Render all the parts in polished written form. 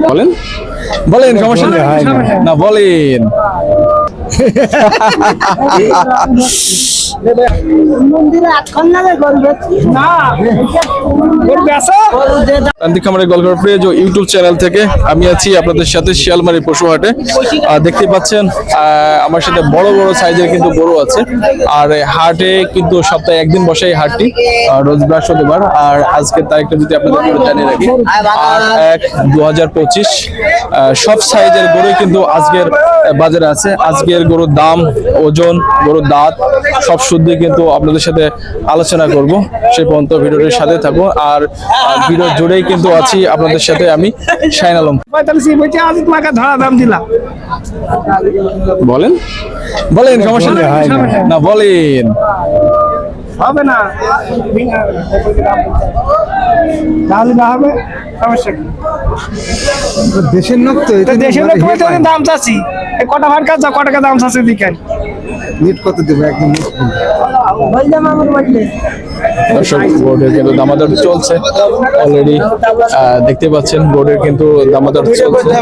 বলেন বলেন, সমস্যা নেই না, বলেন। ইউটিউব চ্যানেল থেকে আমি আছি আপনাদের সাথে শিয়ালমারি পশুহাটে। দেখতে পাচ্ছেন আমার সাথে বড় বড় সাইজের কিন্তু গরু আছে। আর হাটে কিন্তু সপ্তাহে একদিন বসে এই হাটটি, রোজ বৃহস্পতিবার। আর আজকের তারিখটা যদি আপনাদের জানিয়ে রাখি, 8/1/2025। সব সাইজের গরু কিন্তু আজকের বাজারে আছে। আজকের গরুর দাম, ওজন, গরুর দাঁত সব শুদ্ধ কিন্তু আপনাদের সাথে আলোচনা করব। সেই পর্যন্ত ভিডিওটির সাথে থাকুন। আর ভিডিও জুড়েই কিন্তু আছি আপনাদের সাথে আমি, শাহিন আলম। বলেন বলেন, সমস্যা নেই না, বলেন। হবে না, তাহলে না হবে, সমস্যা কি? দেশের লোক তো, দেশের লোক দাম চাচ্ছি, কটা ভাট কাজ, ক টাকা দাম চাচ্ছি দিকেন, নিট কত দেবে একদম। দর্শক, বোর্ডের কিন্তু দামাদর চলছে অলরেডি, দেখতে পাচ্ছেন বোর্ডের কিন্তু দামাদর চলছে।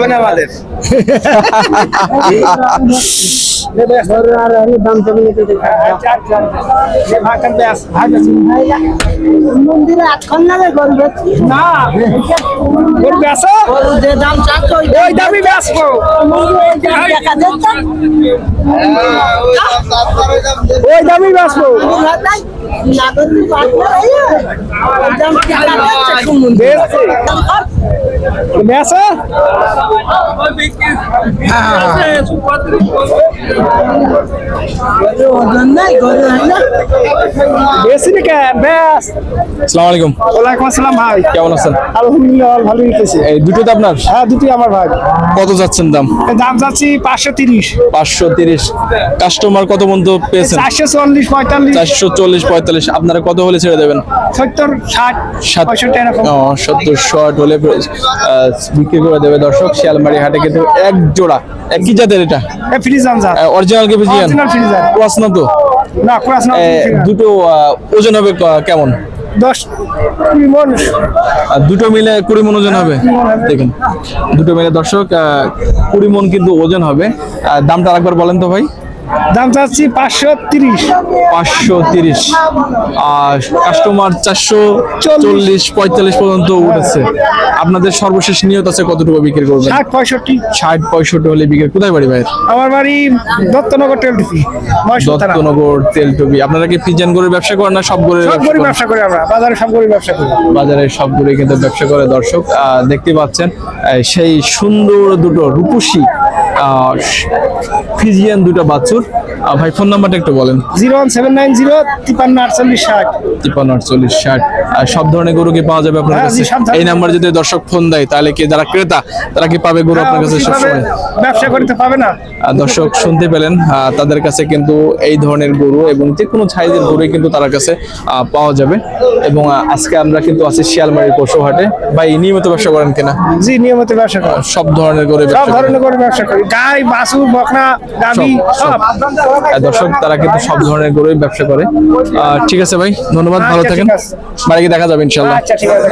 মন্দিরে আটখন না ওই দামি বাঁচবো। আসসালামু আলাইকুম। ওয়ালাইকুম আসসালাম ভাই, কেমন আছেন? আলহামদুলিল্লাহ, ভালোই হইতেছে। এই দুটো তো আপনার? হ্যাঁ, দুটি আমার ভাই। কত যাচ্ছেন দাম? দাম যাচ্ছি 530। 530। কাস্টমার কত পর্যন্ত পেয়েছেন? 440, 45। 440, 45। আপনারা কত হলে ছেড়ে দেবেন? 70, 60, 65 এরকম। 70, 60 হলে বিক্রি করে দেবে। দর্শক, শিয়ালমারি হাটে কিন্তু এক জোড়া, একই জাতের এটা ফ্রিজান জাত, অরিজিনাল কি ফ্রিজিয়ান? অরিজিনাল ফ্রিজান। ক্রস না তো? না, ক্রস না। দুটো ওজন হবে কেমন? 10-20 মণ। দুটো মিলে 20 মণ ওজন হবে। দেখুন, দুটো মিলে দর্শক 20 মণ কিন্তু ওজন হবে। দামটা আরেকবার বলেন তো ভাই। দাম চাচ্ছি 530। 530। আর কাস্টমার 440, 45 পর্যন্ত উঠেছে। আপনাদের সর্বশেষ নিয়ত আছে কতটুকু বিক্রি করবেন? 60-65। 60-65 হলে বিক্রি। কোথায় বাড়ি ভাই? আমার বাড়ি দত্তনগর তেলটুপি। দত্তনগর তেলটুপি। আপনারা কি ফ্রিজিয়ান গরুর ব্যবসা করেন না সব গরুর ব্যবসা করি? আমরা বাজারে সব গরুর ব্যবসা করি। বাজারে সব গরু কিন্তু ব্যবসা করে। দর্শক, দেখতে পাচ্ছেন সেই সুন্দর দুটো রূপসী ফ্রিজিয়ান দুটো বাছুর। ভাই, ফোন নাম্বারটা একটু বলেন। 01790 5348 60। 5348 60। আর সব ধরনের গরু কি পাওয়া যাবে আপনার কাছে? এই নাম্বার যদি দর্শক ফোন দেয়, তাহলে কি যারা ক্রেতা তারা কি পাবে গরু আপনার কাছে সবসময়? ব্যবসা করতে পাবে না। দর্শক, শুনতে পেলেন, তাদের কাছে কিন্তু এই ধরনের গরু এবং যে কোনো সাইজের গরু কিন্তু তার কাছে পাওয়া যাবে। এবং আজকে আমরা কিন্তু আছি শিয়ালমারি পশুহাটে। ভাই, নিয়মিত ব্যবসা করেন কিনা? জি, নিয়মিত ব্যবসা করি। সব ধরনের গরু ব্যবসা করি। গাই, বাছুর, বকনা, গাভী সব। দর্শক, তারা কিন্তু সব ধরনের গরুই ব্যবসা করে। ঠিক আছে ভাই, ধন্যবাদ, ভালো থাকেন। বাড়ি গিয়ে দেখা যাবে ইনশাল্লাহ। আচ্ছা, ঠিক আছে।